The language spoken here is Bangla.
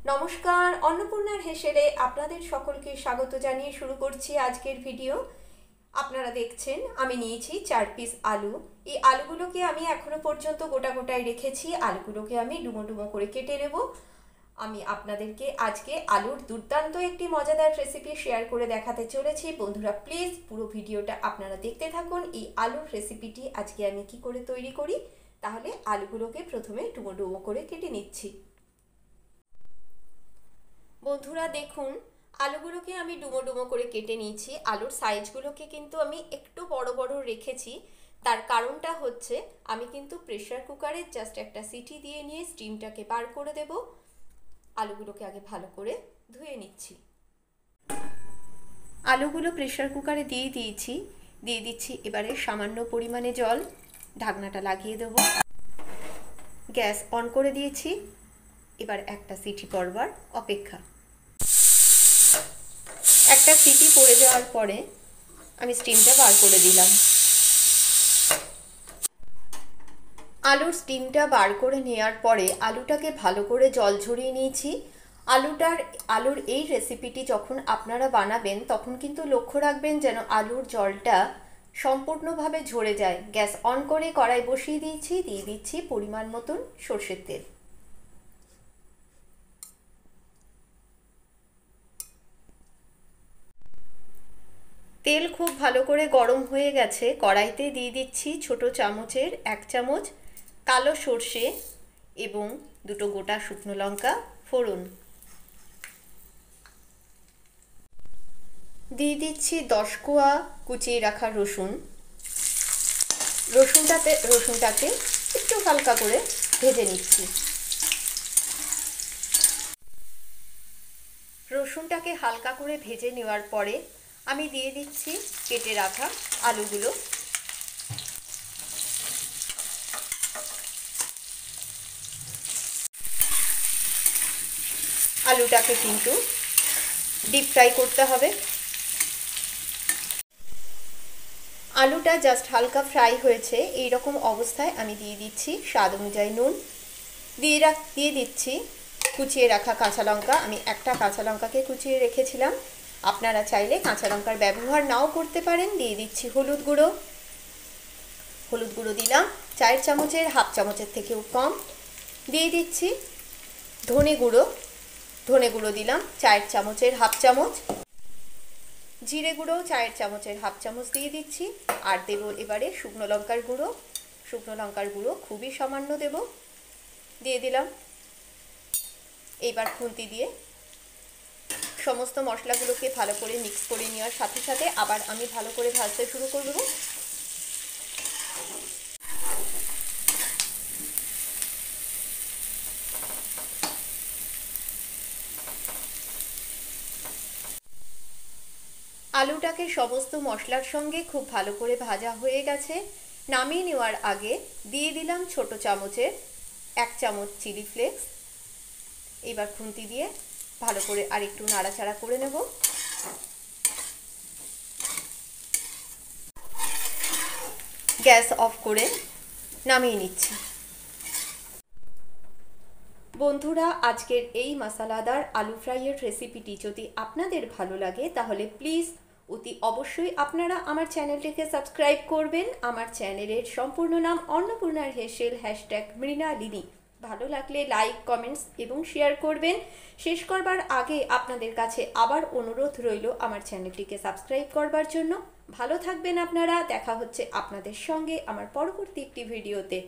নমস্কার, অন্নপূর্ণার হেসেলে আপনাদের সকলকে স্বাগত জানিয়ে শুরু করছি আজকের ভিডিও। আপনারা দেখছেন আমি নিয়েছি 4 পিস আলু। এই আলুগুলোকে আমি এখনো পর্যন্ত গোটা গোটায় রেখেছি। আলুগুলোকে আমি ডুমো ডুমো করে কেটে নেব। আমি আপনাদেরকে আজকে আলুর দুর্দান্ত একটি মজাদার রেসিপি শেয়ার করে দেখাতে চলেছি। বন্ধুরা প্লিজ পুরো ভিডিওটা আপনারা দেখতে থাকুন। এই আলুর রেসিপিটি আজকে আমি কি করে তৈরি করি, তাহলে আলুগুলোকে প্রথমে ডুমো ডুমো করে কেটে নিচ্ছি। বন্ধুরা দেখুন, আলুগুলোকে আমি ডুমো ডুমো করে কেটে নিয়েছি। আলুর সাইজগুলোকে কিন্তু আমি একটু বড় বড় রেখেছি। তার কারণটা হচ্ছে আমি কিন্তু প্রেসার কুকারে জাস্ট একটা সিটি দিয়ে নিয়ে স্টিমটাকে বার করে দেব। আলুগুলোকে আগে ভালো করে ধুয়ে নিচ্ছি। আলুগুলো প্রেসার কুকারে দিয়ে দিচ্ছি এবারে সামান্য পরিমাণে জল। ঢাকনাটা লাগিয়ে দেব। গ্যাস অন করে দিয়েছি। এবার একটা সিটি পড়বার অপেক্ষা। একটা সিটি পড়ে যাওয়ার পরে আমি স্টিমটা বার করে দিলাম। আলুর স্টিমটা বার করে নেওয়ার পরে আলুটাকে ভালো করে জল ঝরিয়ে নিয়েছি। আলুর এই রেসিপিটি যখন আপনারা বানাবেন তখন কিন্তু লক্ষ্য রাখবেন যেন আলুর জলটা সম্পূর্ণভাবে ঝরে যায়। গ্যাস অন করে কড়াই বসিয়ে দিয়ে দিচ্ছি পরিমাণ মতন সরষের তেল। তেল খুব ভালো করে গরম হয়ে গেছে। কড়াইতে দিয়ে দিচ্ছি ছোট চামচের 1 চামচ কালো সর্ষে এবং 2টো গোটা শুকনো লঙ্কা ফোড়ন। দিয়ে দিচ্ছি 10 কোয়া কুচিয়ে রাখা রসুন। রসুনটাকে একটু হালকা করে ভেজে নিচ্ছি। রসুনটাকে হালকা করে ভেজে নেওয়ার পরে আমি দিয়ে দিচ্ছি কেটে রাখা আলুগুলো। আলুটাকে কিন্তু ডিপ ফ্রাই করতে হবে। আলুটা জাস্ট হালকা ফ্রাই হয়েছে, এই রকম অবস্থায় আমি দিয়ে দিচ্ছি স্বাদ অনুযায়ী নুন। দিয়ে দিচ্ছি কুচিয়ে রাখা কাঁচা লঙ্কা। আমি একটা কাঁচা লঙ্কাকে কুচিয়ে রেখেছিলাম, আপনারা চাইলে কাঁচা লঙ্কার ব্যবহার নাও করতে পারেন। দিয়ে দিচ্ছি হলুদ গুঁড়ো দিলাম 4 চামচের হাফ চামচের থেকেও কম। দিয়ে দিচ্ছি ধনে গুঁড়ো দিলাম 4 চামচের হাফ চামচ। জিরে গুঁড়ো 4 চামচের হাফ চামচ দিয়ে দিচ্ছি। আর দেব এবারে শুকনো লঙ্কার গুঁড়ো খুবই সামান্য দেব, দিয়ে দিলাম। এইবার খুন্তি দিয়ে সমস্ত মশলাগুলোকে ভালো করে মিক্স করে নেওয়ার সাথে সাথে আবার আমি ভালো করে ভাজতে শুরু করব। আলুটাকে সমস্ত মশলার সঙ্গে খুব ভালো করে ভাজা হয়ে গেছে। নামিয়ে নেওয়ার আগে দিয়ে দিলাম ছোট চামচের 1 চামচ চিলি ফ্লেক্স। এবার খুন্তি দিয়ে ভালো করে আরেকটু নাড়াচাড়া করে নেব। গ্যাস অফ করে নামিয়ে নিচ্ছি। বন্ধুরা আজকের এই মশলাদার আলু ফ্রাইয়ের রেসিপিটি যদি আপনাদের ভালো লাগে তাহলে প্লিজ অতি অবশ্যই আপনারা আমার চ্যানেলটিকে সাবস্ক্রাইব করবেন। আমার চ্যানেলের সম্পূর্ণ নাম অন্নপূর্ণার হেসেল #মৃণালিনী। ভালো লাগলে লাইক, কমেন্টস এবং শেয়ার করবেন। শেষ করবার আগে আপনাদের কাছে আবার অনুরোধ রইল আমার চ্যানেলটিকে সাবস্ক্রাইব করবার জন্য। ভালো থাকবেন আপনারা। দেখা হচ্ছে আপনাদের সঙ্গে আমার পরবর্তী একটি ভিডিওতে।